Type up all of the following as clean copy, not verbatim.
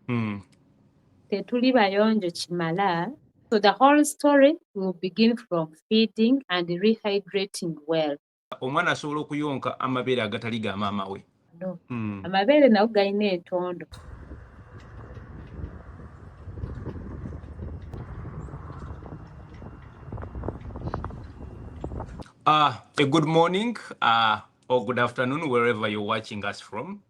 Tetuli bayonjo chimala. So the whole story will begin from feeding and rehydrating well. Omwana asobola okuyonka amabeere agatali ga maama we. No. Amabeere nago galina entondo. A good morning or good afternoon, wherever you're watching us from.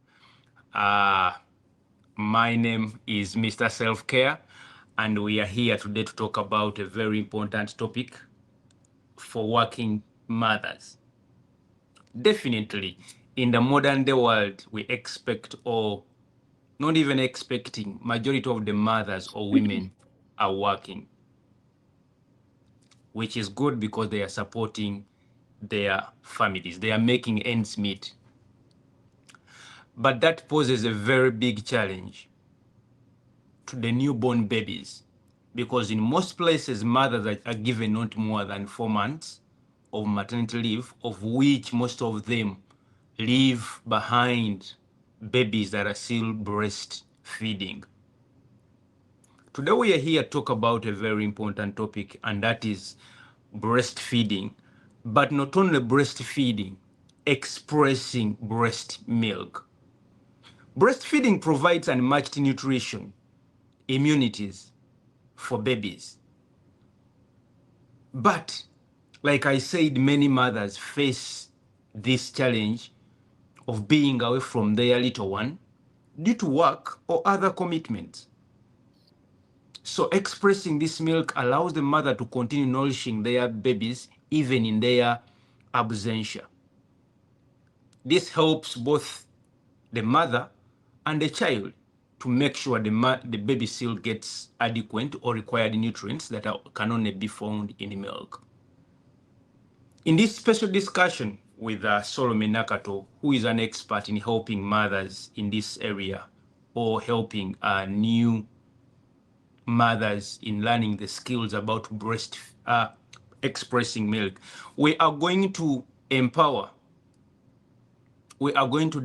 My name is Mr. Selfcare, and we are here today to talk about a very important topic for working mothers. Definitely, in the modern day world, we expect, or not even expecting, majority of the mothers or women are working, which is good because they are supporting their families. They are making ends meet. But that poses a very big challenge to the newborn babies, because in most places, mothers are given not more than 4 months of maternity leave, of which most of them leave behind babies that are still breastfeeding. Today we are here to talk about a very important topic, and that is breastfeeding. But not only breastfeeding, expressing breast milk. Breastfeeding provides unmatched nutrition, immunities for babies. But, like I said, many mothers face this challenge of being away from their little one due to work or other commitments. So expressing this milk allows the mother to continue nourishing their babies even in their absentia. This helps both the mother and the child to make sure the baby still gets adequate or required nutrients that can only be found in milk. In this special discussion with Solomon Nakato, who is an expert in helping mothers in this area or helping new mothers in learning the skills about expressing milk, we are going to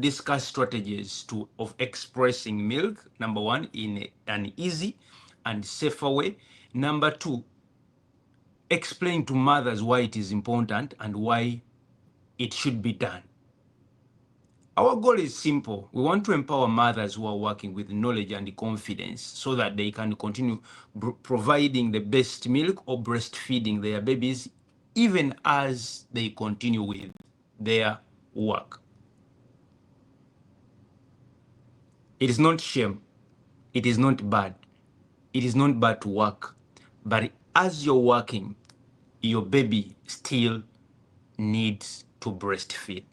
discuss strategies of expressing milk, number one, in an easy and safer way. Number two, explain to mothers why it is important and why it should be done. Our goal is simple. We want to empower mothers who are working with knowledge and confidence so that they can continue providing the best milk or breastfeeding their babies even as they continue with their work. It is not shame. It is not bad. It is not bad to work. But as you're working, your baby still needs to breastfeed.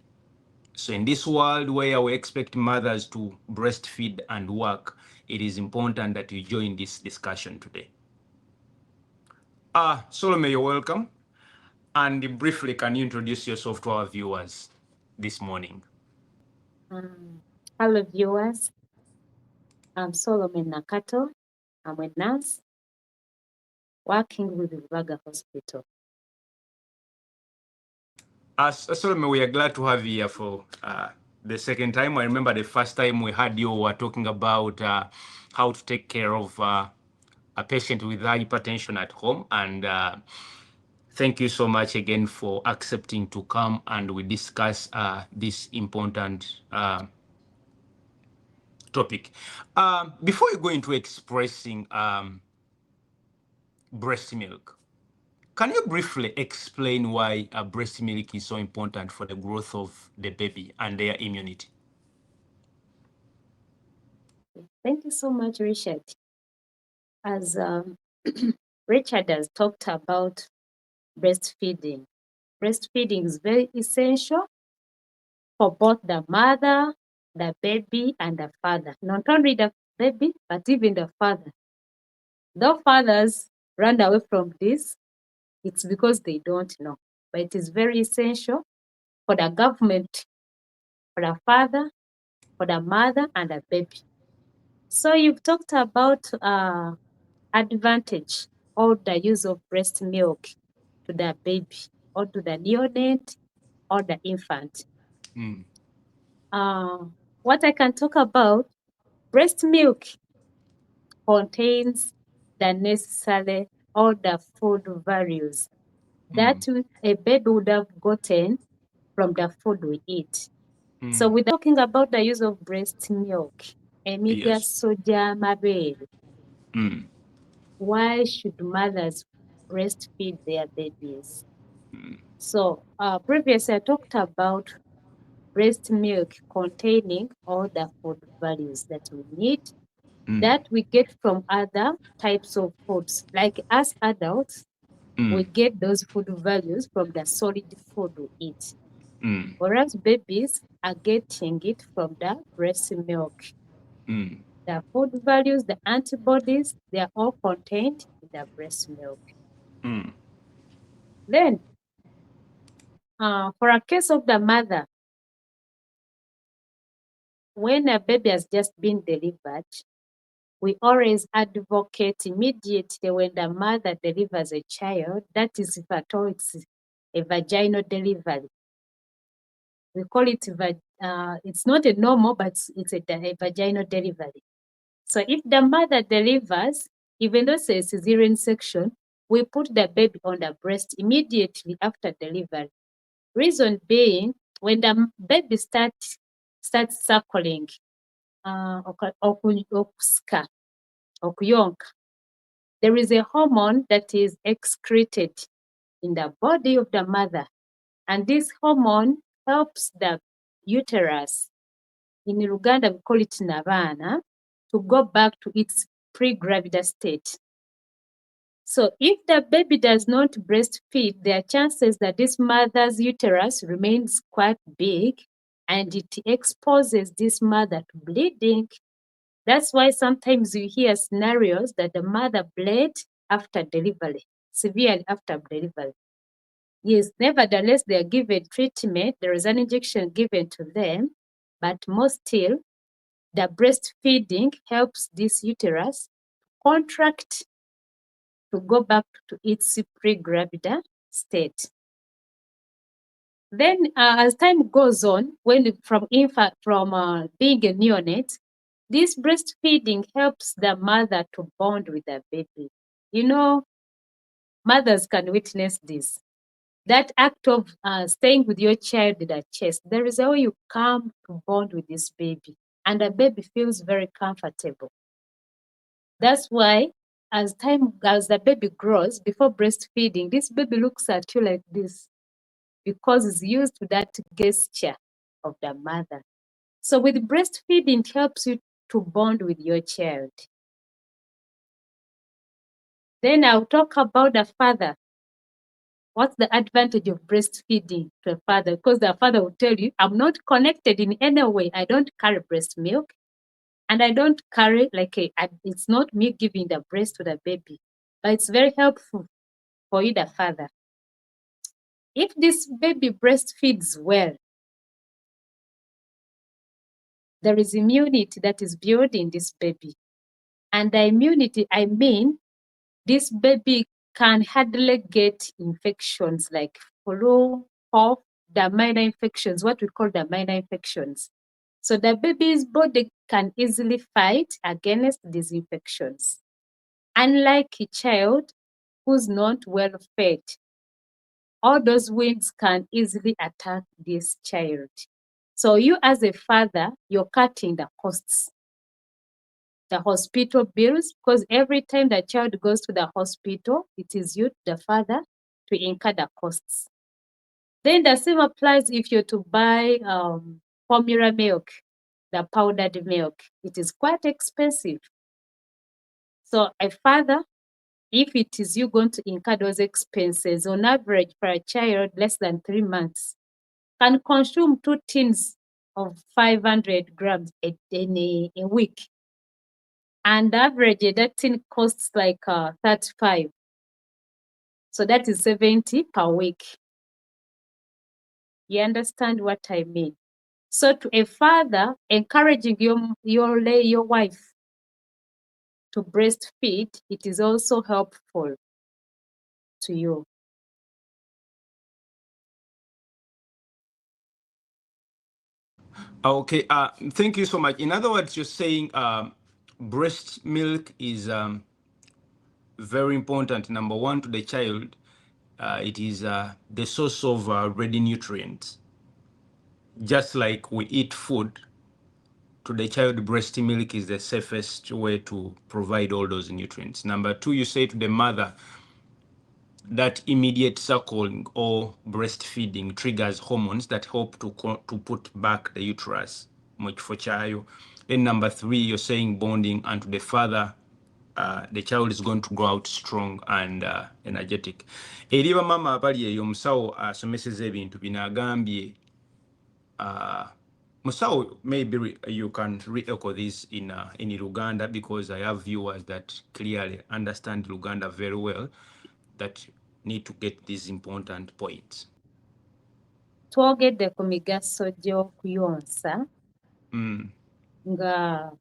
So in this world where we expect mothers to breastfeed and work, it is important that you join this discussion today. Solomon, you're welcome. And briefly, can you introduce yourself to our viewers this morning? Hello, viewers. I'm Solomon Nakato. I'm a nurse working with Rubaga Hospital. Solomon, we are glad to have you here for the second time. I remember the first time we had you, we were talking about how to take care of a patient with hypertension at home. And thank you so much again for accepting to come and we discuss this important topic. Before we go into expressing breast milk, can you briefly explain why breast milk is so important for the growth of the baby and their immunity? Thank you so much, Richard. As Richard has talked about breastfeeding, breastfeeding is very essential for both the mother, the baby, and the father. Not only the baby, but even the father. Though fathers run away from this, it's because they don't know. But it is very essential for the government, for the father, for the mother, and the baby. So you've talked about advantage of the use of breast milk to the baby or to the neonate or the infant. What I can talk about, breast milk contains the necessary all the food values that a baby would have gotten from the food we eat. So without talking about the use of breast milk, emiga Yes. soja amabere, Mm. why should mothers breastfeed their babies? So previously I talked about breast milk containing all the food values that we need, that we get from other types of foods. Like as adults, we get those food values from the solid food we eat. Whereas babies are getting it from the breast milk. The food values, the antibodies, they are all contained in the breast milk. Then, for a case of the mother, when a baby has just been delivered, we always advocate immediately when the mother delivers a child, that is if at all it's a vaginal delivery. We call it, it's not a normal, but it's a vaginal delivery. So if the mother delivers, even though it's a cesarean section, we put the baby on the breast immediately after delivery. Reason being, when the baby starts suckling, okuyonka, there is a hormone that is excreted in the body of the mother. And this hormone helps the uterus, in Uganda we call it nabana, to go back to its pre-gravid state. So if the baby does not breastfeed, there are chances that this mother's uterus remains quite big and it exposes this mother to bleeding. That's why sometimes you hear scenarios that the mother bled after delivery, severely after delivery. Yes, nevertheless, they are given treatment. There is an injection given to them, but more still, the breastfeeding helps this uterus contract to go back to its pre-gravid state. Then, as time goes on, when from being a neonate, this breastfeeding helps the mother to bond with the baby. You know, mothers can witness this. That act of staying with your child in the chest, there is a way you come to bond with this baby, and the baby feels very comfortable. That's why, as the baby grows, before breastfeeding, this baby looks at you like this because it's used to that gesture of the mother. So with breastfeeding, it helps you to bond with your child. Then I'll talk about the father. What's the advantage of breastfeeding to a father? Because the father will tell you, I'm not connected in any way. I don't carry breast milk. And I don't carry it's not me giving the breast to the baby. But it's very helpful for you, the father. If this baby breastfeeds well, there is immunity that is built in this baby. And the immunity, I mean, this baby can hardly get infections like flu, cough, the minor infections, what we call the minor infections. So the baby's body can easily fight against these infections. Unlike a child who's not well fed, all those wounds can easily attack this child. So you as a father, you're cutting the costs, the hospital bills, because every time the child goes to the hospital, it is you, the father, to incur the costs. Then the same applies if you're to buy formula milk, the powdered milk. It is quite expensive. So a father, if it is you going to incur those expenses, on average for a child less than 3 months, can consume 2 tins of 500 grams in a week. And average, that tin costs like 35. So that is 70 per week. You understand what I mean? So to a father, encouraging your wife to breastfeed, it is also helpful to you. Okay, thank you so much. In other words, you're saying breast milk is very important. Number one, to the child, it is the source of ready nutrients. Just like we eat food, to the child, breast milk is the safest way to provide all those nutrients. Number two, you say to the mother that immediate suckling or breastfeeding triggers hormones that help to put back the uterus mu kifo kyayo. Then number three, you're saying bonding, and to the father, the child is going to grow out strong and energetic. Eri bamama abali eyo omusawo asomeseza ebintu bino agambye, musawo, maybe you can re-echo this in Luganda, because I have viewers that clearly understand Luganda very well, that need to get these important points. Twogedde ku migaso gy'okuyonsa nga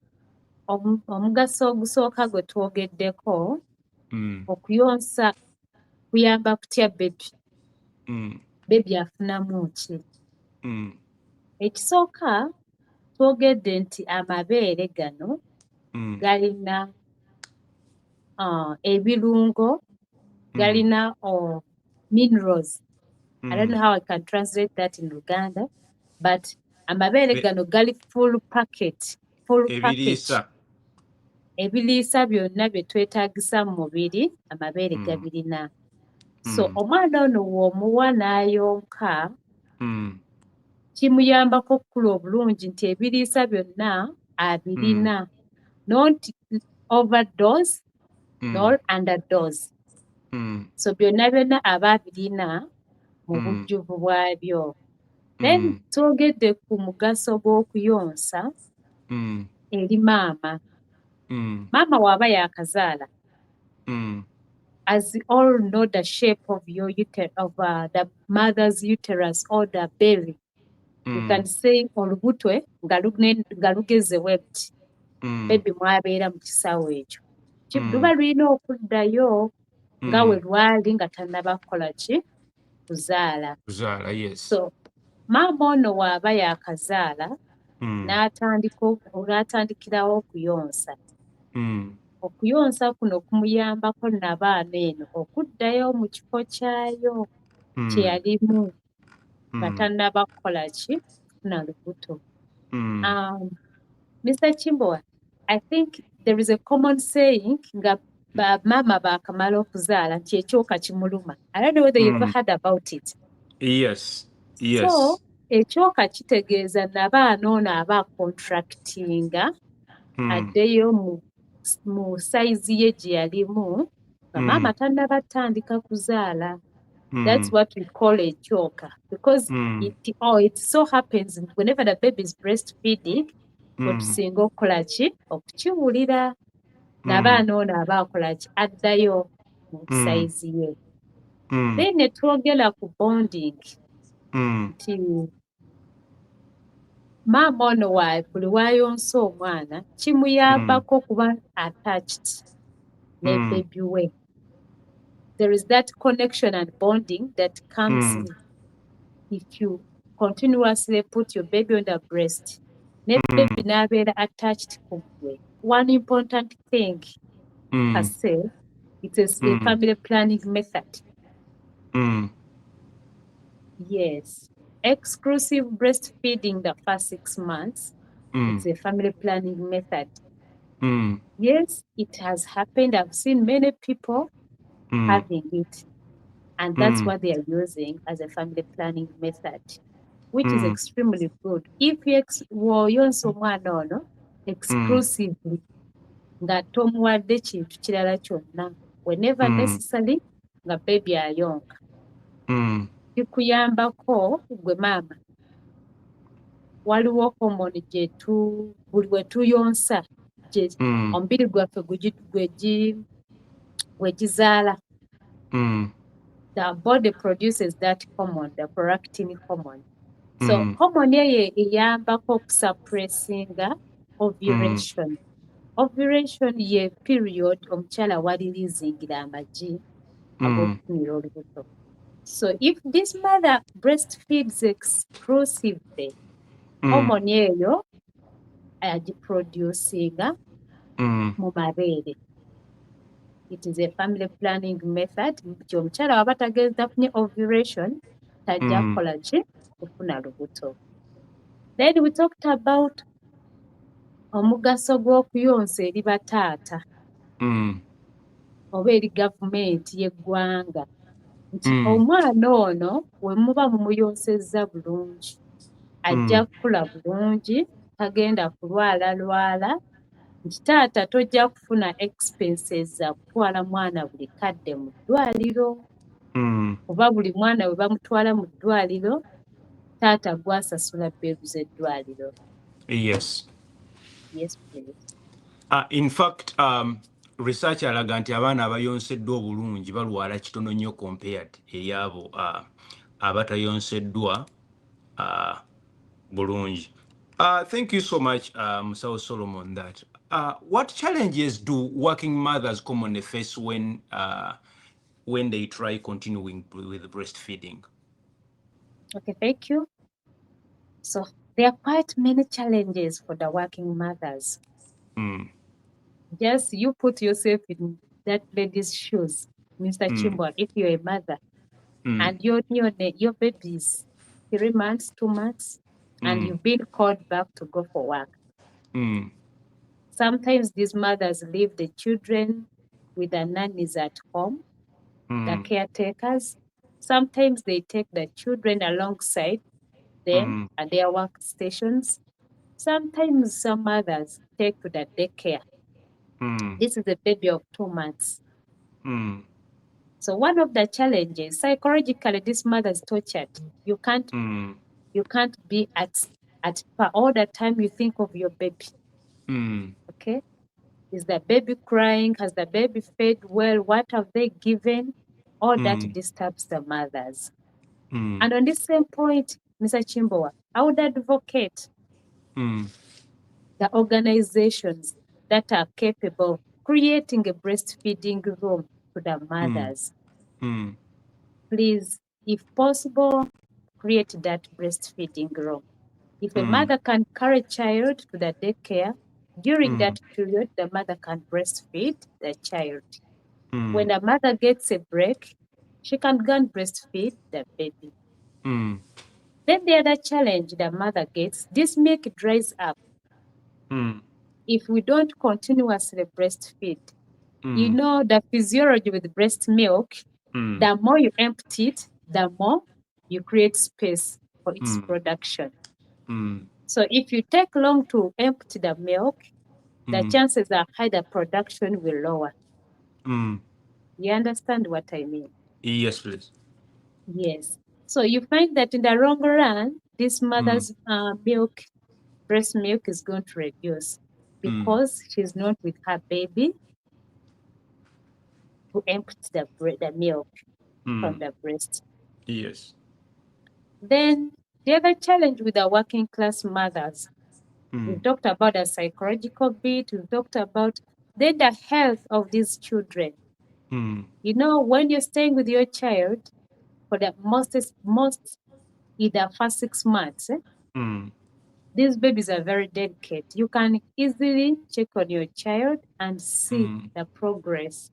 omugaso ogusooka gwe twogeddeko, okuyonsa kuyamba kutya bebi afunamu ki? Ekisooka twogedde nti amabeere gano galina ebirungo, galina minerals. I don't know how I can translate that in Luganda, but amabeere gano gali full package. Ebiriisa byonna bye twetaagisa mu mubiri, amabeere gabirina. So omwana ono w'omuwa n'ayonka, kimuyambako okukula obulungi nti ebiriisa byonna abirina. Not overdose nor underdose. So byonna byonna aba abirina mu bujjuvu bwabyo. Then twogedde ku mugaso gw'okuyonsa eri maama. Maama w'aba yaakazaala, as you all know the shape of your the mother's uterus or the belly, you can say olubutwe nga lugeze webbed, baby mwabeera mu kisawo ekyo. Luba lulina okuddayo nga we lwali nga tannaba kukola ki? Kuzaala. Yes. So maama ono bw'aba yaakazaala n'atandikirawo okuyonsa. Okuyonsa kuno kumuyambako nabaana eno okuddayo mu kifo kyayo kye yalimu nga tannaba kukola ki? Kufuna lubuto. Mr. Chimbowa, I think there is a common saying nga maama baakamala okuzaala nti ekyoka kimuluma. I don't know whether you've ever heard about it. Yes. So ekyoka kitegeeza nabaana ono aba contractinga addeyo mu sayizi ye gye yalimu nga maama tannaba tandika kuzaala. That's what we call ekyoka, because it so happens whenever the baby is breastfeeding, otusinga okukola ki? Okukiwulira. Nabaana ono aba akola ki? Addayo mu sayizi ye. Then ne twogera ku bonding nti maama ono buli wayonsa omwana kimuyambako okuba attached ne baby we. There is that connection and bonding that comes if you continuously put your baby on the breast. Ne baby n'abeera attached ku gwe. One important thing, I say, it is a family planning method. Yes. Exclusive breastfeeding the first 6 months, it's a family planning method. Yes, it has happened. I've seen many people having it, and that's what they are using as a family planning method, which is extremely good. If you woyonsa omwana ono exclusively nga tomuwadde kintu kirala kyonna, whenever necessary nga baby ayonka, kikuyambako gwe maama. Waliwo hormone buli we tuyonsa omubiri gwaffe gwe gizaala. The body produces that hormone, the prolactin hormone. So hormone eyo eyambako okusuppressinga ovulation. Ovulation ye period omukyala walirizingira amagi ag'okufunira olubuto. So if this mother breastfeeds exclusively, hormone eyo agiproducinga mu mabeere. It is a family planning method. Nti omukyala waba tafunye ovulation tajja kukola ki? Kufuna lubuto. Then we talked about omugaso gw'okuyonsa eri bataata oba eri gavumenti y'eggwanga. Nti omwana ono we muba mumuyonsezza bulungi ajja kukula bulungi, tagenda kulwalalwala. Nti taata tojja kufuna expenses za kutwala mwana buli kadde mu ddwaliro. Kuba buli mwana we bamutwala mu ddwaliro, taata gwasasula bbeeru z'eddwaliro. Yes. Yes, please. In fact, research alaga nti abaana abayonseddwa obulungi balwala kitono nnyo compared eri abo abatayonseddwa bulungi. Thank you so much, Musawo Solomon, that. What challenges do working mothers commonly face when they try continuing with breastfeeding? Okay, thank you. So there are quite many challenges for the working mothers. Just you put yourself in that lady's shoes, Mr. Chimbo, if you're a mother and your baby is 3 months, 2 months, and you've been called back to go for work. Sometimes these mothers leave the children with the nannies at home, the caretakers. Sometimes they take the children alongside them at their workstations. Sometimes some mothers take to the daycare. This is a baby of 2 months. So one of the challenges, psychologically, this mother is tortured. You can't be at all the time you think of your baby. Okay? Is the baby crying? Has the baby fed well? What have they given? All that disturbs the mothers. And on this same point, Mr. Chimbowa, I would advocate the organizations that are capable of creating a breastfeeding room to the mothers. Please, if possible, create that breastfeeding room. If a mother can carry a child to the daycare, during that period, the mother can breastfeed the child. When the mother gets a break, she can go and breastfeed the baby. Then the other challenge the mother gets, this milk dries up. If we don't continuously breastfeed, you know the physiology with breast milk, the more you empty it, the more you create space for its production. So if you take long to empty the milk, the chances are high the production will lower. You understand what I mean? Yes, please. Yes. So you find that in the long run, this mother's breast milk is going to reduce because she's not with her baby to empty the milk from the breast. Yes. Then the other challenge with the working class mothers, we've talked about the psychological bit, we've talked about then the health of these children. You know, when you're staying with your child for the most in the first 6 months, these babies are very delicate. You can easily check on your child and see the progress.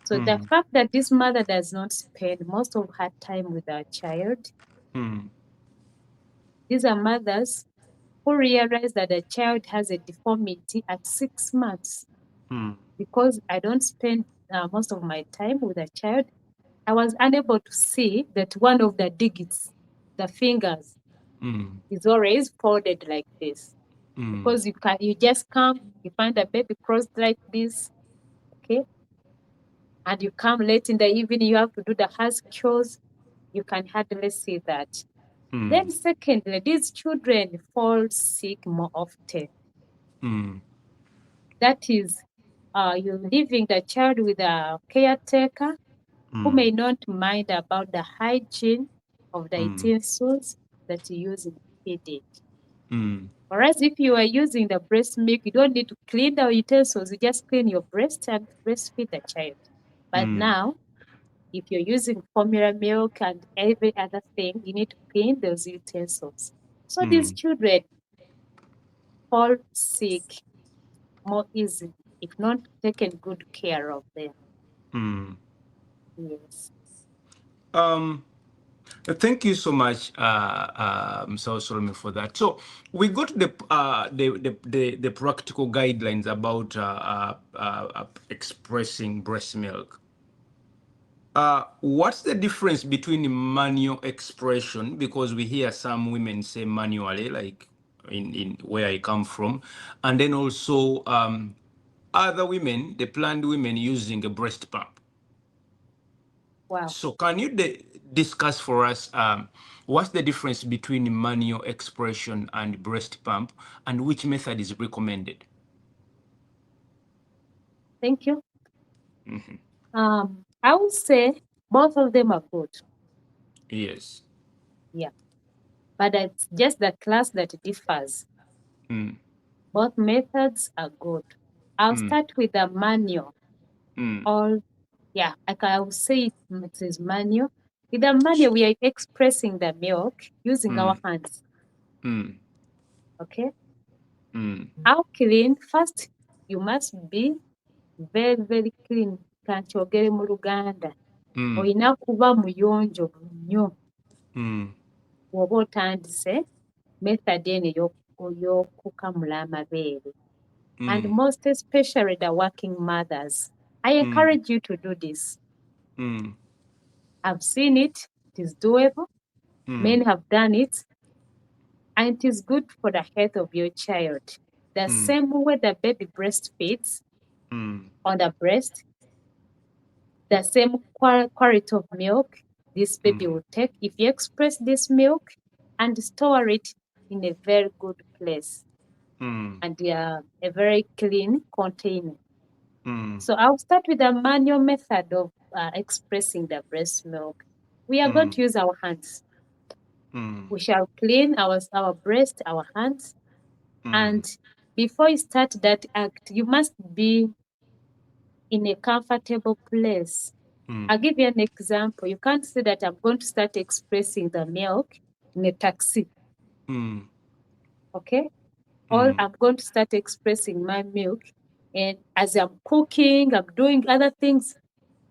So the fact that this mother does not spend most of her time with her child, these are mothers who realize that the child has a deformity at 6 months. Because I don't spend most of my time with a child, I was unable to see that one of the digits, the fingers, is always folded like this. Because you just come, you find a baby crossed like this, okay? And you come late in the evening, you have to do the house chores, you can hardly see that. Then secondly, these children fall sick more often. That is, you're leaving the child with a caretaker who may not mind about the hygiene of the utensils that you use in feeding. Whereas if you are using the breast milk, you don't need to clean the utensils, you just clean your breast and breastfeed the child. But now, if you're using formula milk and every other thing, you need to clean those utensils. So these children fall sick more easily if not taken good care of them. Mm. Yes. Um, Thank you so much, Mr. Solomon, for that. So we got the practical guidelines about expressing breast milk. What's the difference between manual expression? Because we hear some women say manually, like in where I come from, and then also other women, the planned women using a breast pump. Wow. So can you discuss for us what's the difference between manual expression and breast pump, and which method is recommended? Thank you. I would say both of them are good. Yes. Yeah. But it's just the class that differs. Mm. Both methods are good. I'll Mm. start with the manual. Mm. Or yeah, I will say it is manual. With the manual, we are expressing the milk using our Mm. hands. Mm. Okay. Mm. How clean? First, you must be very, very clean. Kankyogere mu Luganda. Mm. Olina kuba muyonjo nnyo Mm. bw'oba otandise method eno ey'okukamula amabeere. And Mm. most especially the working mothers. I Mm. encourage you to do this. Mm. I've seen it. It is doable. Mm. Many have done it. And it is good for the health of your child. The Mm. same way the baby breastfeeds Mm. on the breast, the same quality of milk this baby Mm. will take if you express this milk and store it in a very good place Mm. and a very clean container. Mm. So I'll start with the manual method of expressing the breast milk. We are going Mm. to use our hands. Mm. We shall clean our breast, our hands, Mm. and before you start that act, you must be in a comfortable place. Mm. I'll give you an example. You can't say that I'm going to start expressing the milk in a taxi, Mm. okay? Or Mm. I'm going to start expressing my milk, and as I'm cooking, I'm doing other things,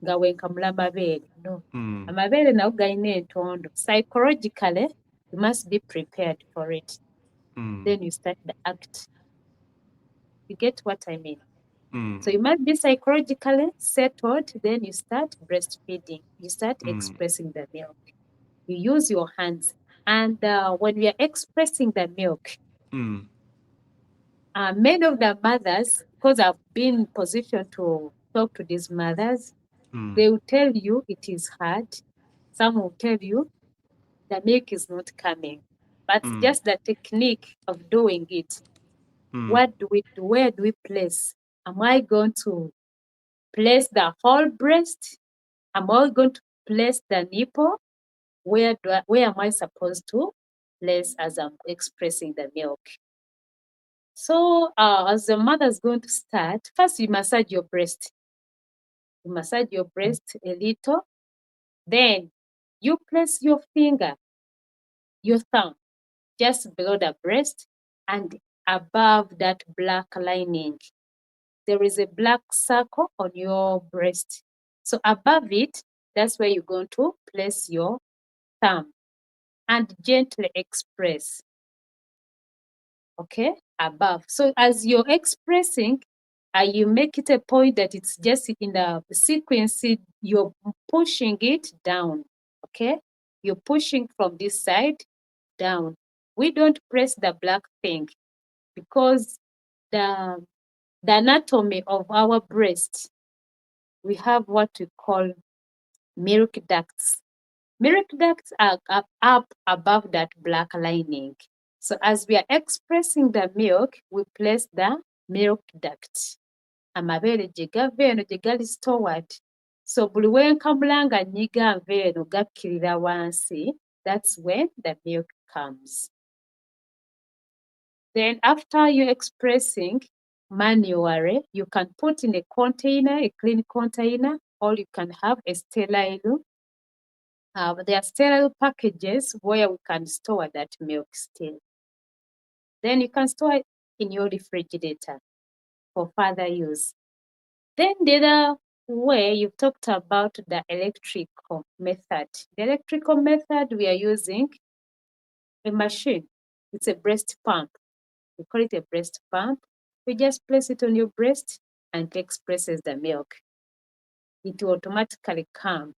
nga wenkamula amabeere. No. Mm. Amabeere nago galina entondo. Psychologically, you must be prepared for it. Mm. Then you start the act. You get what I mean? Mm. So you must be psychologically settled, then you start breastfeeding. You start Mm. expressing the milk. You use your hands. And when we are expressing the milk, Mm. many of the mothers, because I've been in position to talk to these mothers, Mm. they will tell you it is hard. Some will tell you the milk is not coming. But Mm. just the technique of doing it. Mm. What do we do? Where do we place? Am I going to place the whole breast? Am I going to place the nipple? Where am I supposed to place as I'm expressing the milk? So as the mother is going to start, first you massage your breast. You massage your breast a little. Then you place your finger, your thumb, just below the breast and above that black lining. There is a black circle on your breast. So above it, that's where you're going to place your thumb and gently express, okay, above. So as you're expressing, you make it a point that it's just in the sequence, you're pushing it down, okay? You're pushing from this side down. We don't press the black thing because the, the anatomy of our breast, we have what we call milk ducts. Milk ducts are up above that black lining. So as we are expressing the milk, we place the milk duct. Amabeere gye gava eno gye gali stored. So buli wenkamula nga nnyiga nva eno gakkirira wansi, that's when the milk comes. Then after you're expressing manually, you can put in a container, a clean container, or you can have a sterile. There are sterile packages where we can store that milk still. Then you can store it in your refrigerator. for further use. Then the other way you've talked about the electrical method. The electrical method we are using a machine. It's a breast pump. We call it a breast pump. You just place it on your breast and it expresses the milk. It will automatically come.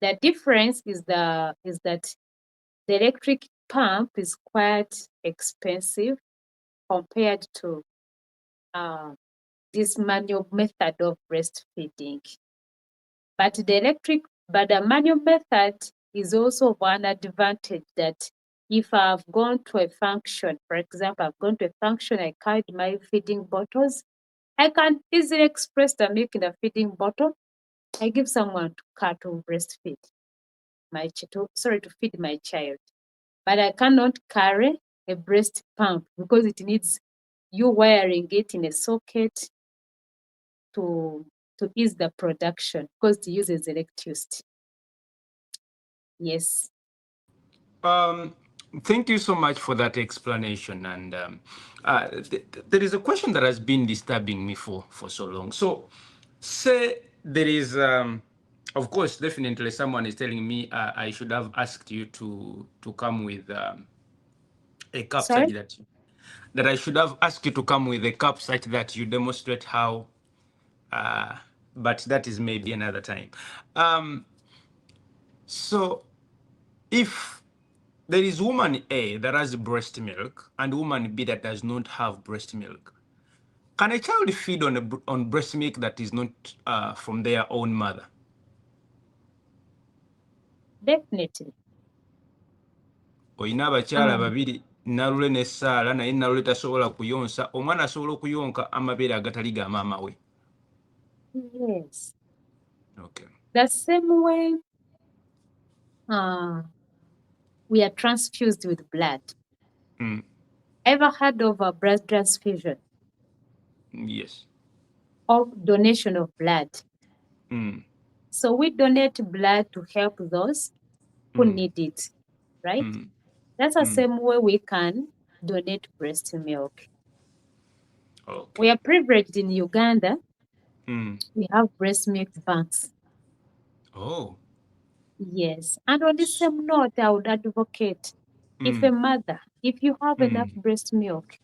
The difference is that the electric pump is quite expensive compared to uh, this manual method of breastfeeding. But the manual method is also one advantage that if I've gone to a function, for example, I've gone to a function, I carried my feeding bottles, I can easily express the milk in a feeding bottle. I give someone to breastfeed to feed my child. But I cannot carry a breast pump because it needs you wiring it in a socket to ease the production because it uses electricity. Yes. Um, Thank you so much for that explanation. And there is a question that has been disturbing me for so long. So, say there is, of course, definitely someone is telling me I should have asked you to come with a cup such Sorry? that I should have asked you to come with a cup such that you demonstrate how. Uh, but that is maybe another time. Um, so if there is woman A that has breast milk and woman B that does not have breast milk, can a child feed on breast milk that is not from their own mother? Definitely. Olina abakyala Um, babiri, Nalule ne Saala, naye Nalule tasobola kuyonsa, omwana asobola okuyonka amabeere agatali ga maama we. yes. Okay. The same way uh, we are transfused with blood. Mm. Ever heard of a blood transfusion Yes. or donation of blood? Mm. So we donate blood to help those who Mm. need it, right? Mm. That's the Mm. same way we can donate breast milk. Okay. We are privileged in Uganda. Mm. We have breast milk banks. Oh. Yes. And on the same note, I would advocate if Mm. a mother, if you have enough Mm. breast milk,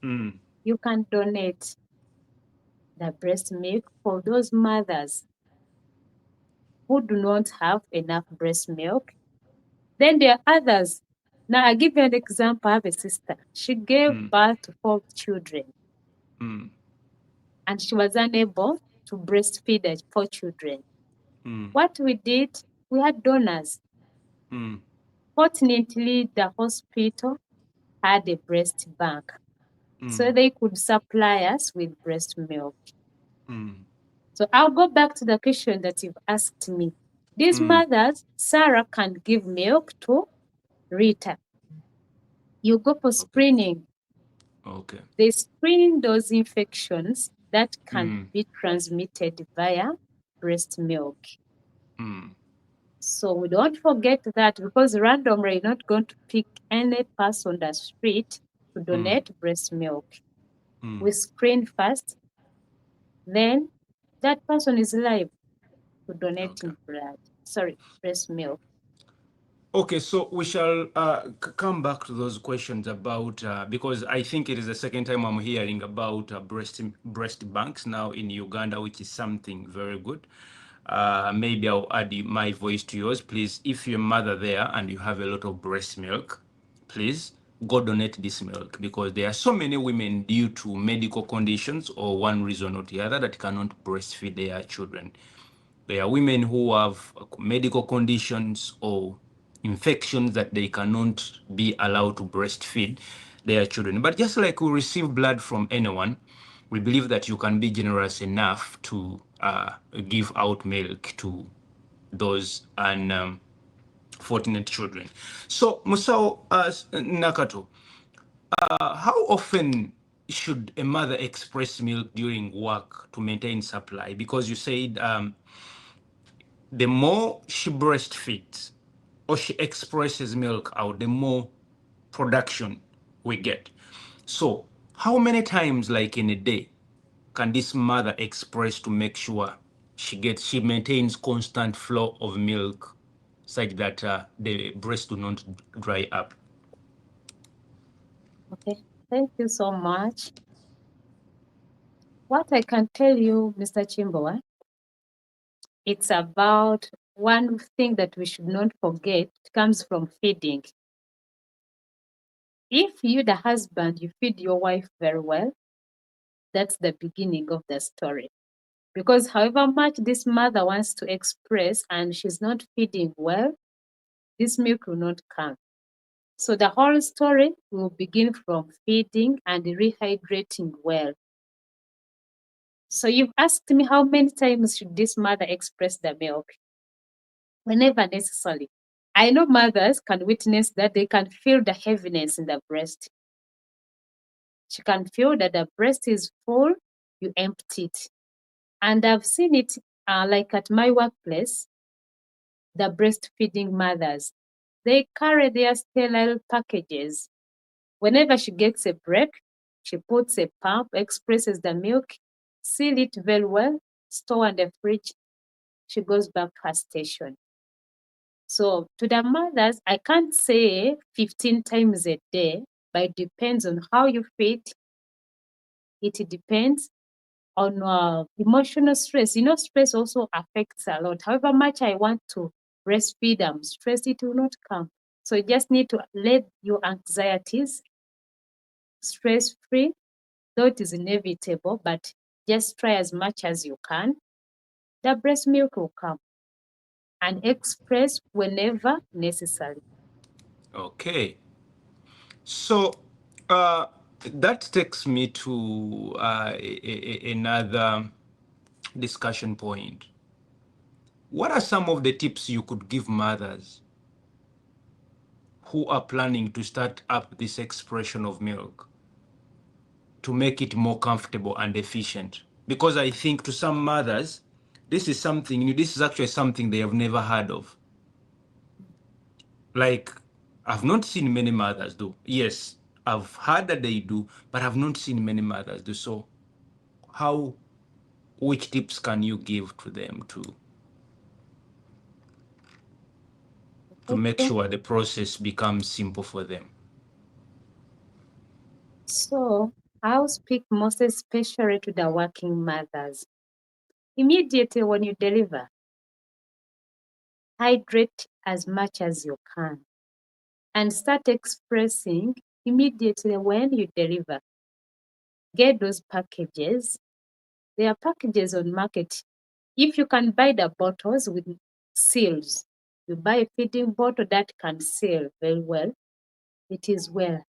Mm. you can donate the breast milk for those mothers who do not have enough breast milk. Then there are others. Now, I'll give you an example. I have a sister. She gave Mm. birth to 4 children Mm. and she was unable to breastfeed her 4 children. Mm. What we did, we had donors. Mm. Fortunately, the hospital had a breast bank, so Mm. they could supply us with breast milk. Mm. So I'll go back to the question that you've asked me. These Mm. mothers, Sarah can give milk to Rita. You go for Okay. screening. Okay. They screen those infections that can Mm. be transmitted via breast milk. Mm. So we don't forget that because randomly you're not going to pick any person on the street to Mm. donate breast milk. Mm. We screen first, then that person is live to Okay. donating breast milk. Okay, so we shall come back to those questions about because I think it is the second time I'm hearing about breast banks now in Uganda, which is something very good. Maybe I'll add my voice to yours, please. If you're a mother there and you have a lot of breast milk, please go donate this milk because there are so many women due to medical conditions or one reason or the other that cannot breastfeed their children. There are women who have medical conditions or infections that they cannot be allowed to breastfeed their children. But just like we receive blood from anyone, we believe that you can be generous enough to give out milk to those unfortunate children. So, Musao Nakato, how often should a mother express milk during work to maintain supply? Because you said the more she breastfeeds or she expresses milk out, the more production we get. So, how many times, like in a day, can this mother express to make sure she maintains constant flow of milk such that the breast do not dry up? Okay, thank you so much. What I can tell you, Mr. Chimboa, it's about one thing that we should not forget. It comes from feeding. If you, the husband, you feed your wife very well, that's the beginning of the story. Because however much this mother wants to express and she's not feeding well, this milk will not come. So the whole story will begin from feeding and rehydrating well. So you've asked me how many times should this mother express the milk? Whenever necessary. I know mothers can witness that they can feel the heaviness in the breast. She can feel that the breast is full, you empty it. And I've seen it like at my workplace, the breastfeeding mothers. They carry their sterile packages. Whenever she gets a break, she puts a pump, expresses the milk, seal it very well, store in the fridge. She goes back to her station. So to the mothers, I can't say 15 times a day, but it depends on how you feed. It depends on emotional stress. You know, stress also affects a lot. However much I want to breastfeed, I'm stressed, it will not come. So you just need to let your anxieties stress free, though it is inevitable, but just try as much as you can. The breast milk will come and express whenever necessary. Okay. So uh, that takes me to another discussion point. What are some of the tips you could give mothers who are planning to start up this expression of milk to make it more comfortable and efficient? Because I think to some mothers, this is something new. This is actually something they have never heard of. Like, I've not seen many mothers do. Yes, I've heard that they do, but I've not seen many mothers do. So how, which tips can you give to them to make Okay. sure the process becomes simple for them? So I'll speak most especially to the working mothers. Immediately when you deliver, hydrate as much as you can and start expressing immediately when you deliver. Get those packages. There are packages on market. If you can buy the bottles with seals, you buy a feeding bottle that can seal very well. It is well.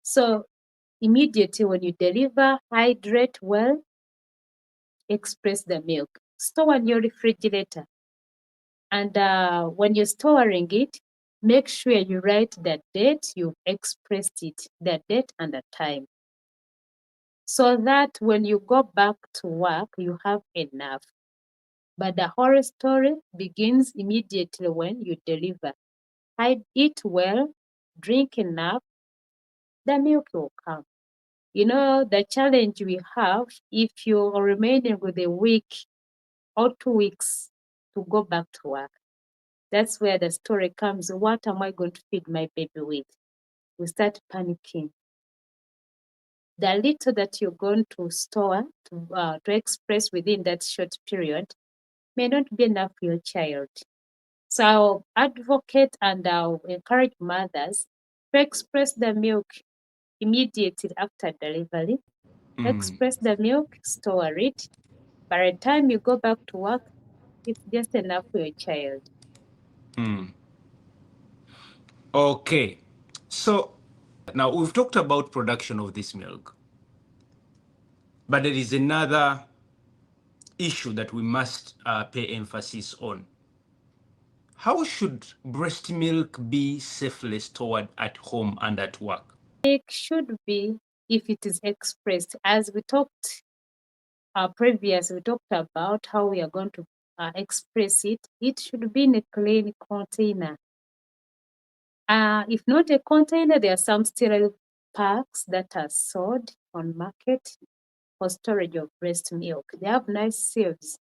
So immediately when you deliver, hydrate well, express the milk. Store in your refrigerator. And when you're storing it, make sure you write the date you've expressed it, the date and the time. So that when you go back to work, you have enough. But the whole story begins immediately when you deliver. Eat well, drink enough, the milk will come. You know, the challenge we have, if you're remaining with a week or 2 weeks to go back to work, that's where the story comes. What am I going to feed my baby with? We start panicking. The little that you're going to store to express within that short period may not be enough for your child. So I'll advocate and I'll encourage mothers to express the milk immediately after delivery. Express the milk, store it. By the time you go back to work, it's just enough for your child. Okay. So now we've talked about production of this milk, but there is another issue that we must pay emphasis on. How should breast milk be safely stored at home and at work? It should be, if it is expressed, as we talked previously, we talked about how we are going to express it. It should be in a clean container. If not a container, there are some sterile packs that are sold on market. for storage of breast milk. They have nice sieves,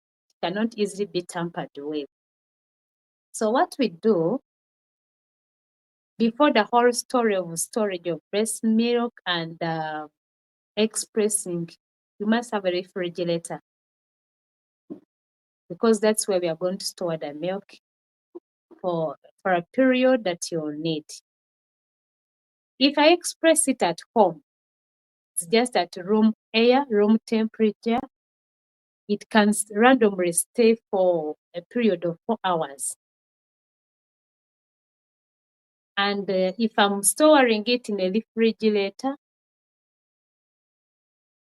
cannot easily be tampered with. So what we do before the whole story of storage of breast milk and expressing, you must have a refrigerator because that's where we are going to store the milk for a period that you'll need. If I express it at home, it's just at room air, room temperature, it can randomly stay for a period of 4 hours. And if I'm storing it in a refrigerator,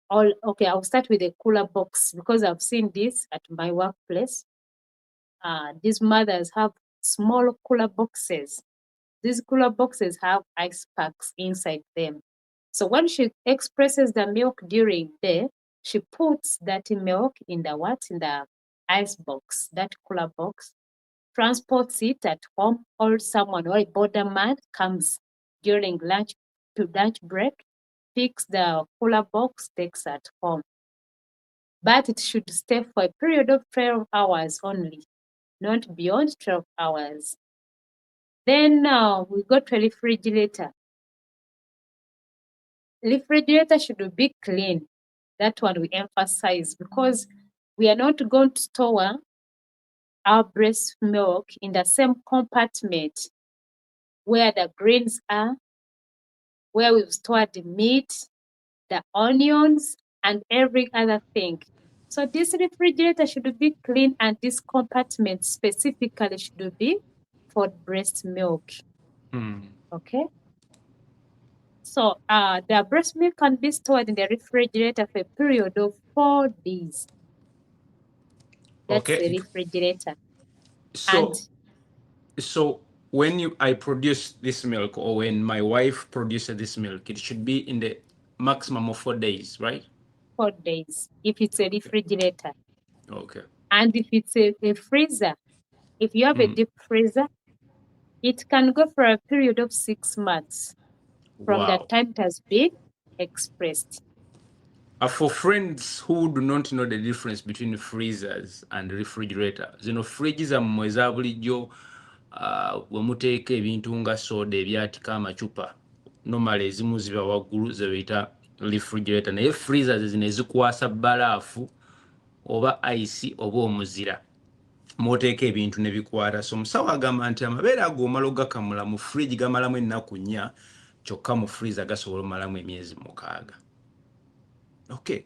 I'll start with a cooler box because I've seen this at my workplace. These mothers have small cooler boxes. These cooler boxes have ice packs inside them. So when she expresses the milk during day, she puts that milk in the ice box, that cooler box, transports it at home, or someone or a borderman comes during lunch break, picks the cooler box, takes at home. But it should stay for a period of 12 hours only, not beyond 12 hours. Then we go to a refrigerator. Refrigerator should be clean. That one we emphasize because we are not going to store our breast milk in the same compartment where the grains are, where we've stored the meat, the onions, and every other thing. So this refrigerator should be clean, and this compartment specifically should be for breast milk. Okay. So the breast milk can be stored in the refrigerator for a period of 4 days. That's the Okay. refrigerator. And So when I produce this milk, or when my wife produces this milk, it should be in the maximum of 4 days, right? 4 days if it's a refrigerator. Okay. And if it's a freezer, if you have a deep freezer, it can go for a period of 6 months from the Wow. time it has been expressed. For friends who do not know the difference between freezers and refrigerators, fridge zammwe eza bulijjo we muteeka ebintu nga soda ebyatika amacupa normal ezimu ziba waggulu ze bayita refrigerator, naye freezers zino ezikwasa bbalaafu oba ice oba omuzira mwoteeka ebintu ne bikwata. So omusawo agamba nti amabeere ago omala ogakamula mu fridge gamalamu ennaku 4, kyokka mu freezer gasobola omalamu emyezi 6. Okay.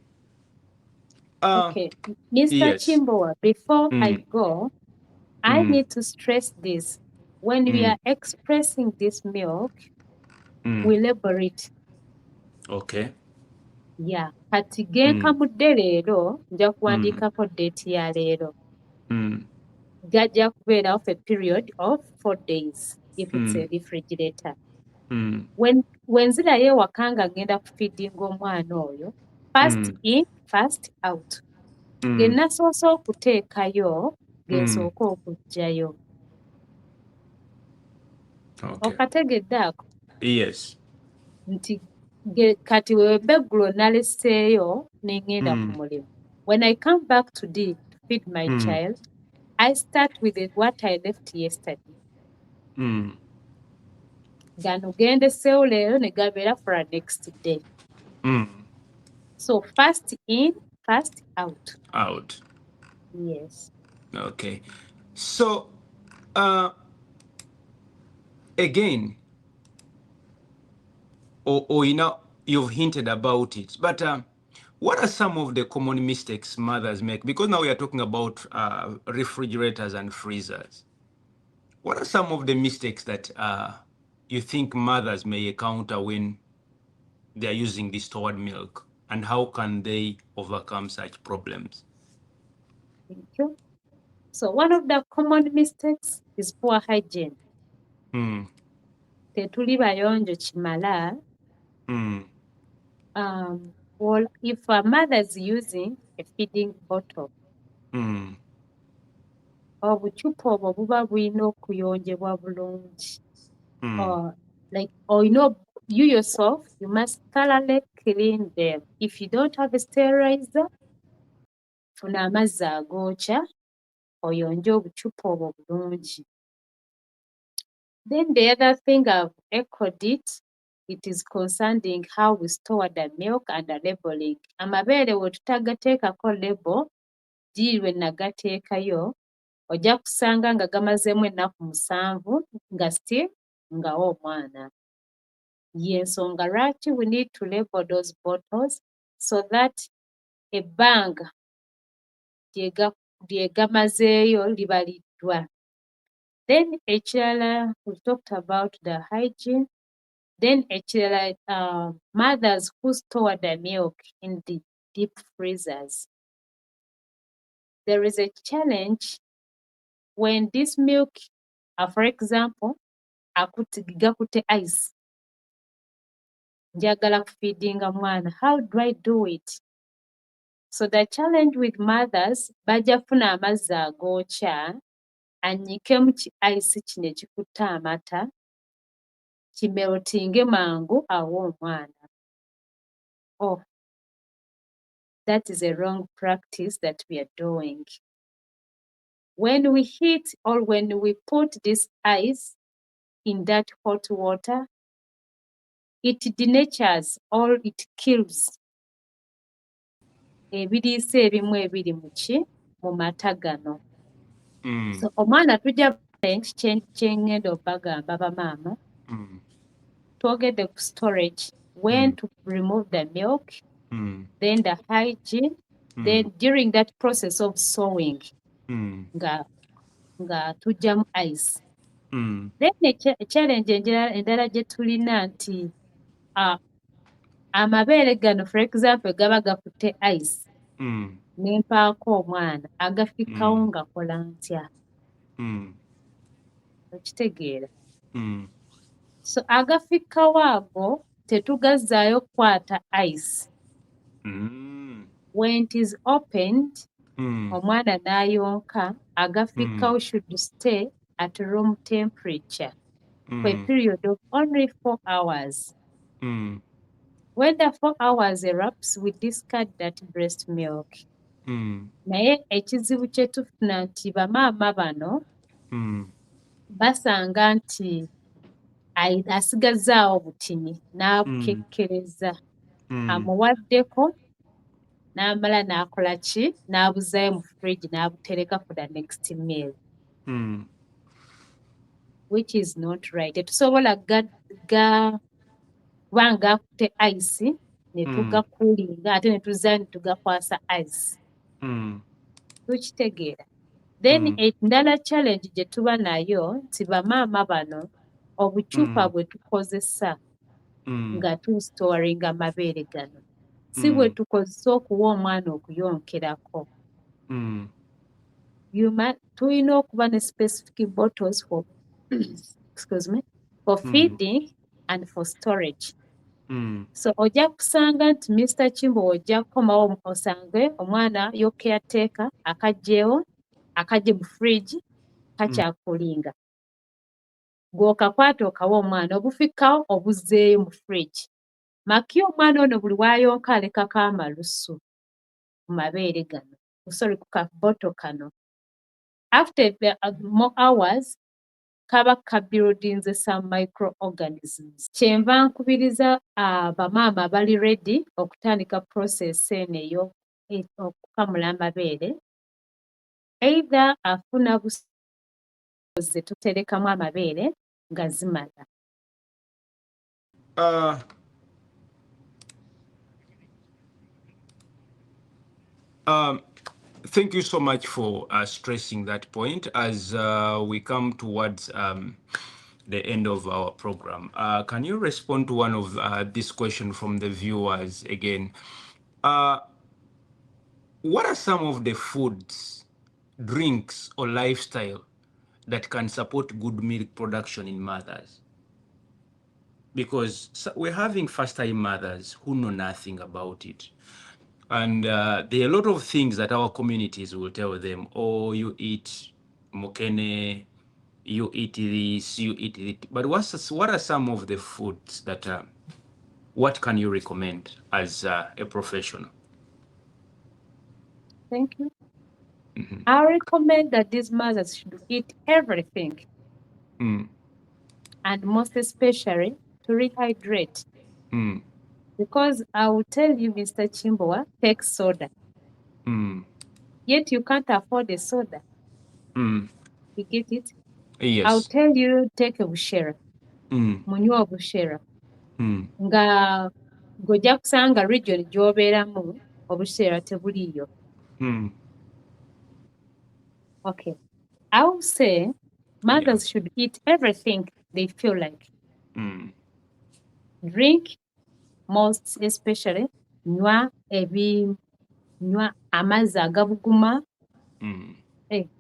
Okay, Mr. Yes. Chimboa, before I go, I need to stress this. When we are expressing this milk, we label it. Okay. Yeah. Kati genka mudde leero, nja kuwandiikako date ya leero. Gajja kubeerawo for a period of 4 days if it's a refrigerator. When nzirayo ewaka nga ngenda kufeedinga omwana oyo, first in, first out. Ge nasoose okuteekayo, ge nsooka okuggyayo. Okay. Okategedde ako? Yes. Nti kati wewe eggulo naleseeyo ne ngenda ku mulimu. When I come back today to feed my child, I start with what I left yesterday. Gano gendeseewo leero ne gabeera for a next day. So first in, first out. Out. Yes. Okay. So again, you've hinted about it, but what are some of the common mistakes mothers make? Because now we are talking about refrigerators and freezers. What are some of the mistakes that you think mothers may encounter when they are using this stored milk, and how can they overcome such problems? Thank you. So one of the common mistakes is poor hygiene. Tetuli bayonjo kimala. Well, if a mother is using a feeding bottle, obucupa obwo buba bulina okuyonjebwa bulungi. Olina you yourself, you must thoroughly clean them. If you don't have a sterilizer, funa amazzi agookya oyonje obucupa obwo bulungi. Then the other thing I've echoed it is concerning how we store the milk and the labeling. Amabeere bwe tutagateekako label, diri lwe nagateekayo, ojja kusanga nga gamazeemu ennaku 7 nga still ngawo omwana. Y'ensonga lwaki we need to label those bottles so that ebbanga lye gamazeeyo liba liddwa. Then ekirala, we talked about the hygiene. Then ekirala, mothers who store the milk in the deep freezers. There is a challenge when this milk, for example, gakutte ice. Njagala kufeedinga mwana. How do I do it? So the challenge with mothers, bajja kufuna amazzi agookya, annyikemu ice kino ekikutte amata, kimeltinge mangu awe omwana. Oh, that is a wrong practice that we are doing. When we heat or when we put this ice in that hot water, it denatures or it kills ebiriisa ebimu ebiri mu mata gano. So omwana tujja kye ngenda obagamba bamaama, twogedde ku storage, when to remove the milk, then the hygiene, then during that process of sewing, nga tujjamu ice. Then challenge endala gye tulina nti amabeere gano for example gaba gakutte ice, nempaako omwana agafikkawo ngakola ntya? Okitegeera? So agafikkawo ago tetugazzaayo kukwata ice. When it is opened, omwana n'ayonka, agafikkawo should stay at room temperature for a period of only 4 hours. When the 4 hours elapse, we discard that breast milk. Naye ekizibu kye tufuna nti bamaama bano basanga nti asigazzaawo butini n'abukekkereza, amuwaddeko n'amala n'akola ki? N'abuzaayo mu fridge n'abutereka for the next meal. Which is not right. Tetusobola kubanga akutte ice ne tugakuulinga ate ne tuzza ne tugakwasa ice. Tukitegeera. Then endala challenge gye tuba nayo nti bamaama bano obucupa bwe tukozesa nga tustoringa amabeere gano si bwe tukozesa okuwa omwana okuyonkerako. Tulina okuba ne specific bottles for for feeding and for storage. So ojja kusanga nti Mr. Kimbo ojja kukomawo osange omwana yo caretaker akaggyewo, akaggye mu fridge kakyakulinga. Gw'okakwata okawa omwana obufikkawo obuzzeeyo mu fridge. Maki omwana ono buli w'ayonka alekako amalusu ku mabeere gano, sorry ku kaboto kano. After more hours, kaba kabuildinze some microorganisms. Kyenva nkubiriza bamaama bali ready okutandika process eno okukamula amabeere. Either afuna busozi tuterekamu amabeere nga zimala. Thank you so much for stressing that point as we come towards the end of our program. Can you respond to one of this question from the viewers again? What are some of the foods, drinks, or lifestyle that can support good milk production in mothers? Because we're having first-time mothers who know nothing about it. And there are a lot of things that our communities will tell them, oh, you eat mokene, you eat this, you eat it. But what are some of the foods that what can you recommend as a professional? Thank you. I recommend that these mothers should eat everything, Mm. and most especially to rehydrate. Mm. Because I will tell you, Mr. Chimboa, take soda. Mm. Yet you can't afford a soda. Mm. You get it? I'll Yes. tell you, take a bushera. Mm. Munywa obushera. Mm. Nga ng'ojja kusanga region gy'obeeramu obushera tebuliiyo. Mm. Okay. I will say Yeah. mothers should eat everything they feel like. Mm. Drink, most especially, nywa amazzi agabuguma. Mm.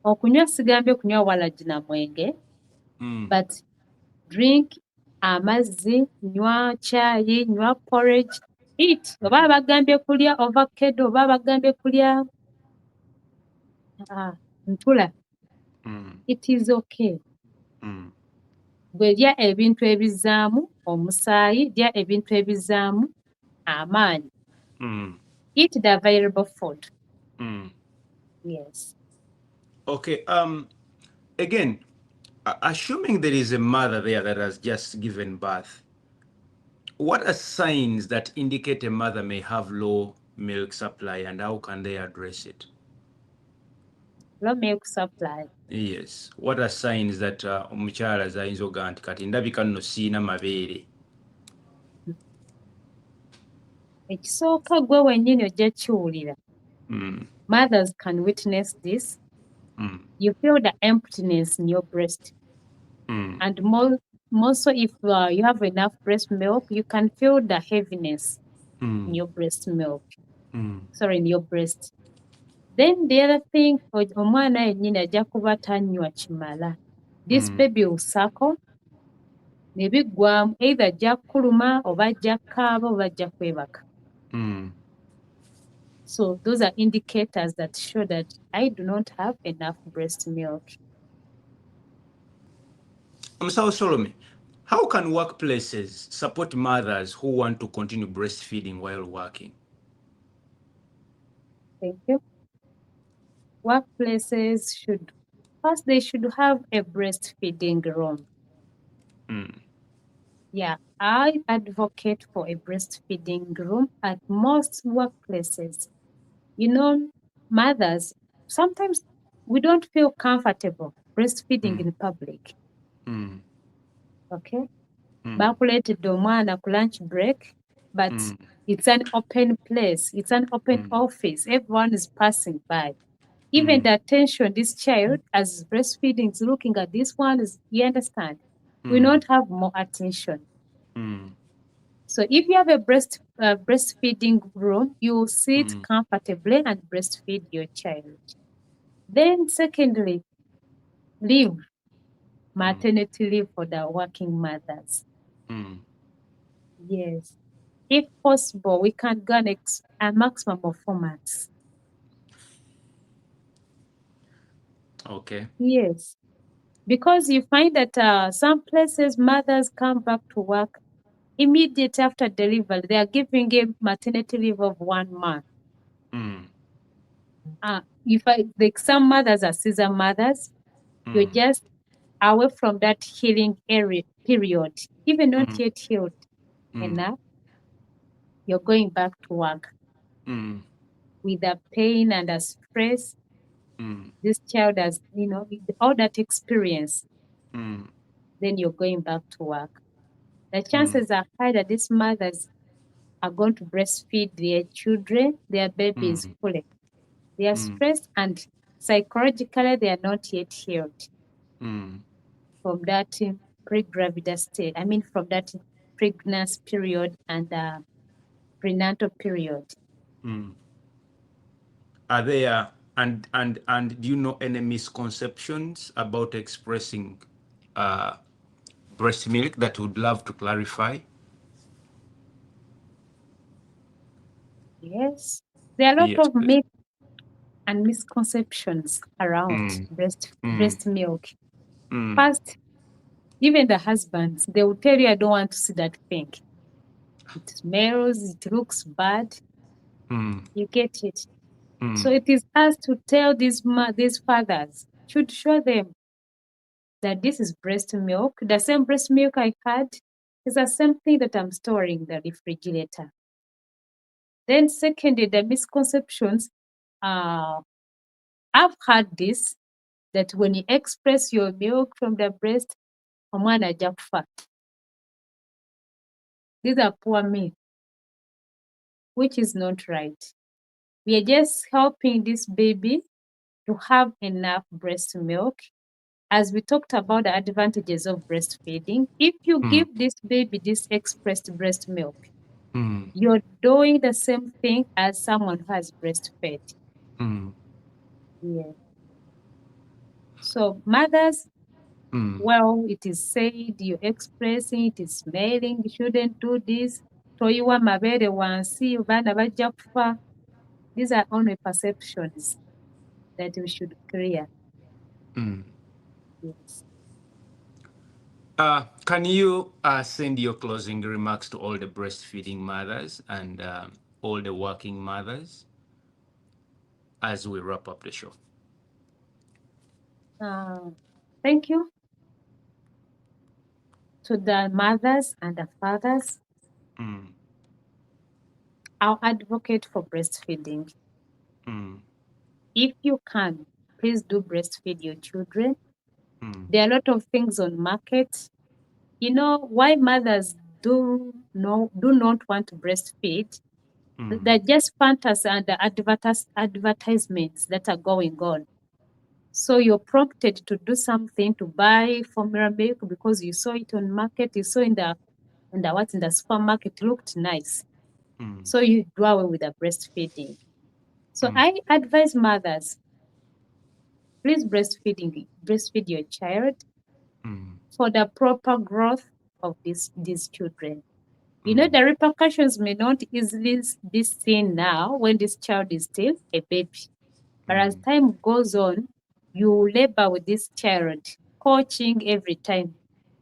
Okunywa sigambye kunywa walagi na mwenge, Mm. but drink amazzi, nywa chai, nywa porridge, eat. Oba bagambye kulya avocado, oba bagambye kulya ntula. Mm. It is okay. Mm. Bwe lya ebintu ebizaamu omusaayi, lya ebintu ebizaamu amaanyi. Mm. Eat the available food. Mm. Yes. Okay. Again, assuming there is a mother there that has just given birth, what are signs that indicate a mother may have low milk supply, and how can they address it? Low milk supply. Yes. What are signs that omukyala zayinza okugaa nti kati ndabika nno siina mabeere? Ekisooka gwe wennyini ojja kiwulira. Mm. Mothers can witness this. Mm. You feel the emptiness in your breast. Mm. And more so if you have enough breast milk, you can feel the heaviness in your breast milk. Sorry, in your breast. Then the other thing, omwana yennyini ajja kuba tanywa kimala. This baby will suckle, ne biggwamu, either ajja kuluma oba ajja kaaba oba ajja kwebaka. So those are indicators that show that I do not have enough breast milk. Mr. Solomon, how can workplaces support mothers who want to continue breastfeeding while working? Thank you. Workplaces should, first they should have a breastfeeding room. Yeah, I advocate for a breastfeeding room at most workplaces. You know, mothers, sometimes we don't feel comfortable breastfeeding in public. Okay? Bakuleetedde omwana ku lunch break, but it's an open place, it's an open office, everyone is passing by. Even the attention this child as breastfeeding is looking at this one is, you understand, we not have more attention. So if you have a breastfeeding room, you will sit comfortably and breastfeed your child. Then secondly, leave, maternity leave for the working mothers. Yes. If possible, we can go a maximum of 4 months. Okay. Yes. Because you find that some places mothers come back to work immediately after delivery. They are giving a maternity leave of 1 month. Like some mothers are Caesar mothers, you're just away from that healing period, even not yet healed enough. You're going back to work with a pain and a stress. This child has, with all that experience, then you're going back to work. The chances are high that these mothers are going to breastfeed their children, their babies fully. They are stressed and psychologically they are not yet healed from that pre-gravid state. I mean, from that pregnancy period and prenatal period. Are there and do you know any misconceptions about expressing breast milk that would love to clarify? Yes, there are a lot Yes, of please. myths and misconceptions around breast milk. First, even the husbands, they will tell you, I don't want to see that thing. It smells, it looks bad. Mm. You get it. So Mm. it is us to tell these fathers, should show them that this is breast milk. The same breast milk I had is the same thing that I'm storing in the refrigerator. Then secondly, the misconceptions. Uh, I've had this, that when you express your milk from the breast, omwana ajja kufa. These are poor myths, which is not right. We are just helping this baby to have enough breast milk. As we talked about the advantages of breastfeeding, if you Mm. give this baby this expressed breast milk, Mm. you're doing the same thing as someone who has breastfed. Mm. Yeah. So mothers, Mm. well, it is said you're expressing, it is smelling, you shouldn't do this. Toyiwa mabere wansi, baana bajja kufa. These are only perceptions that we should clear. Mm. Yes. Can you send your closing remarks to all the breastfeeding mothers and all the working mothers as we wrap up the show? Thank you to the mothers and the fathers. Mm. I'll advocate for breastfeeding. Mm. If you can, please do breastfeed your children. Mm. There are a lot of things on market. You know why mothers do not want to breastfeed? Mm. They're just fantasy and the advertisements that are going on. So you're prompted to do something, to buy formula milk because you saw it on market, you saw in the supermarket, it looked nice. Mm. So you do away with the breastfeeding. So Mm. I advise mothers, please breastfeed your child Mm. for the proper growth of these children. You know, Mm. the repercussions may not easily be seen now when this child is still a baby. But as Mm. time goes on, you labor with this child, coaching every time.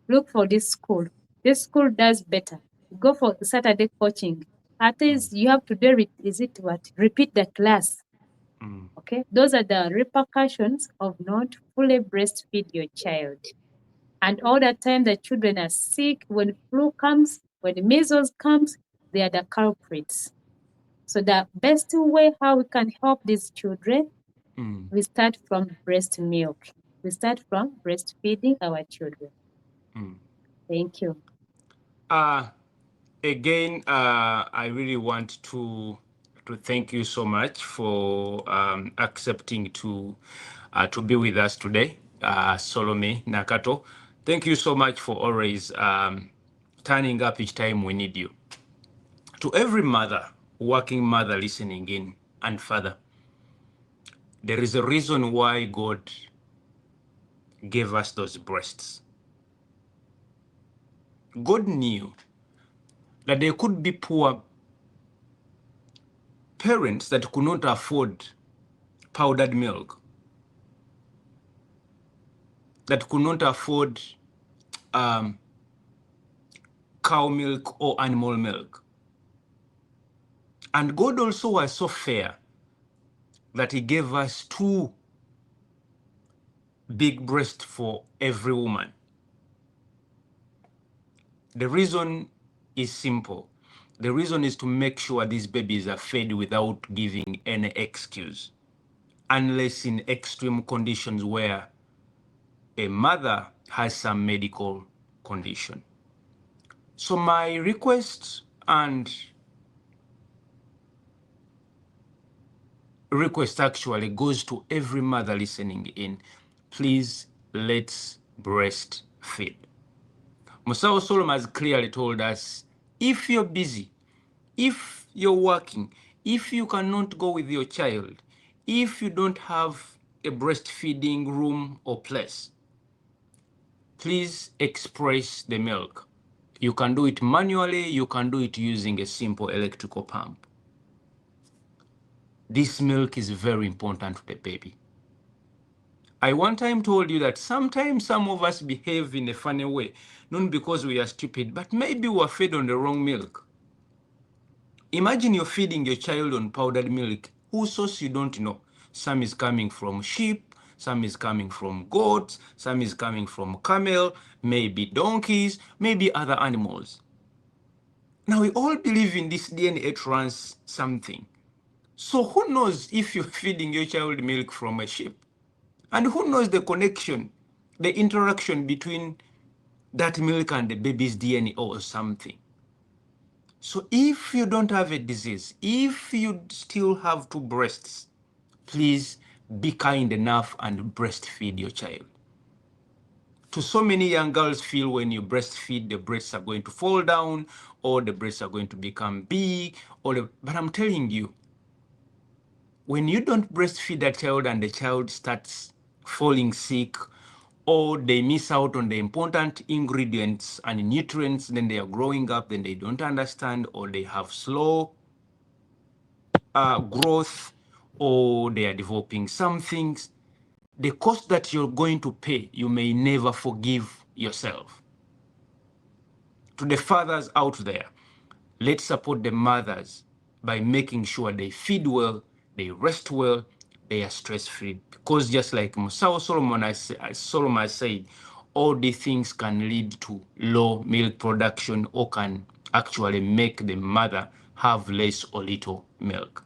Look for this school. This school does better. Go for Saturday coaching. At Mm. least you have to do it. Is it what? Repeat the class. Mm. Okay. Those are the repercussions of not fully breastfeed your child. And all the time the children are sick, when flu comes, when measles comes, they are the culprits. So the best way how we can help these children, Mm. we start from breast milk. We start from breastfeeding our children. Mm. Thank you. Uh, Again, I really want to thank you so much for accepting to be with us today, Salome Nakato. Thank you so much for always turning up each time we need you. To every mother, working mother listening in, and father, there is a reason why God gave us those breasts. God knew that there could be poor parents that could not afford powdered milk, that could not afford um, cow milk or animal milk. And God also was so fair that he gave us two big breasts for every woman. The reason is simple. The reason is to make sure these babies are fed without giving any excuse, unless in extreme conditions where a mother has some medical condition. So my request and request actually goes to every mother listening in. Please, let's breastfeed. Musao Solomon has clearly told us, if you're busy, if you're working, if you cannot go with your child, if you don't have a breastfeeding room or place, please express the milk. You can do it manually, you can do it using a simple electrical pump. This milk is very important to the baby. I one time told you that sometimes some of us behave in a funny way, not because we are stupid, but maybe we are fed on the wrong milk. Imagine you're feeding your child on powdered milk, whose source you don't know. Some is coming from sheep, some is coming from goats, some is coming from camel, maybe donkeys, maybe other animals. Now we all believe in this DNA trans something. So who knows if you're feeding your child milk from a sheep? And who knows the connection, the interaction between that milk and the baby's DNA or something? So if you don't have a disease, if you still have two breasts, please be kind enough and breastfeed your child. To so many young girls feel when you breastfeed, the breasts are going to fall down or the breasts are going to become big. But I'm telling you, when you don't breastfeed a child and the child starts falling sick or they miss out on the important ingredients and nutrients, then they are growing up, then they don't understand, or they have slow growth, or they are developing some things, the cost that you're going to pay, you may never forgive yourself. To the fathers out there, let's support the mothers by making sure they feed well, they rest well, they are stress-free. Because just like Solomon said, all these things can lead to low milk production or can actually make the mother have less or little milk.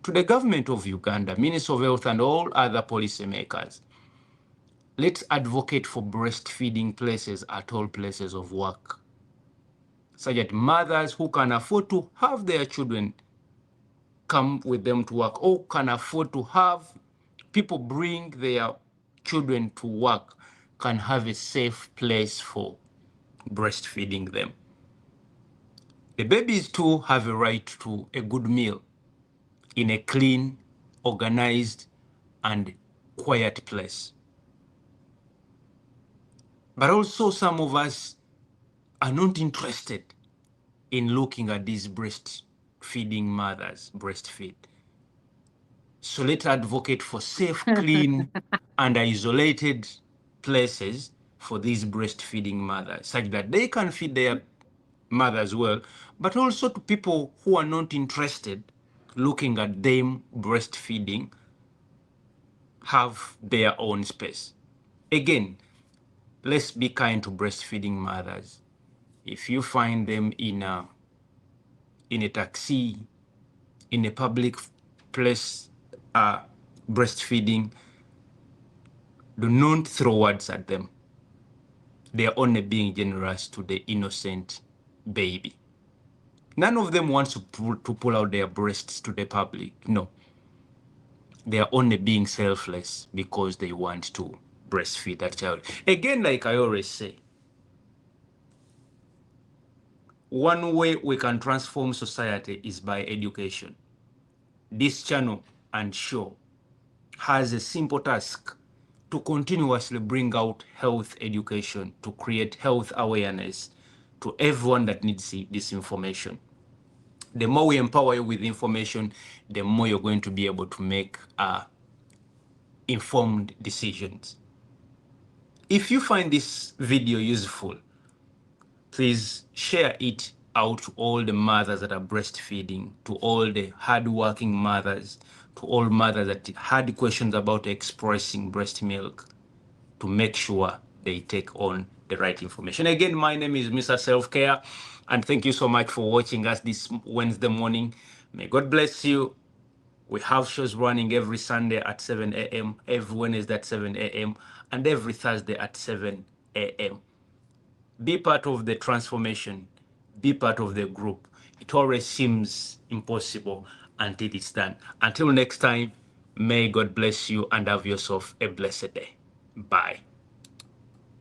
To the government of Uganda, Minister of Health and all other policymakers, let's advocate for breastfeeding places at all places of work, such that mothers who can afford to have their children come with them to work or can afford to have people bring their children to work can have a safe place for breastfeeding them. The babies too have a right to a good meal in a clean, organized, and quiet place. But also some of us are not interested in looking at these breastfeeding mothers breastfeed. So let's advocate for safe, clean, and isolated places for these breastfeeding mothers, such that they can feed their mothers well, but also to people who are not interested looking at them breastfeeding have their own space. Again, let's be kind to breastfeeding mothers. If you find them in a taxi, in a public place, breastfeeding, do not throw words at them. They are only being generous to the innocent baby. None of them wants to pull out their breasts to the public. No. They are only being selfless because they want to breastfeed that child. Again, like I always say, one way we can transform society is by education. This channel and show has a simple task to continuously bring out health education, to create health awareness to everyone that needs this information. The more we empower you with information, the more you're going to be able to make informed decisions. If you find this video useful, please share it out to all the mothers that are breastfeeding, to all the hardworking mothers, to all mothers that had questions about expressing breast milk, to make sure they take on the right information. Again, my name is Mr. Selfcare, and thank you so much for watching us this Wednesday morning. May God bless you. We have shows running every Sunday at 7 a.m., every Wednesday at 7 a.m., and every Thursday at 7 a.m. Be part of the transformation. Be part of the group. It always seems impossible until it's done. Until next time, may God bless you and have yourself a blessed day. Bye.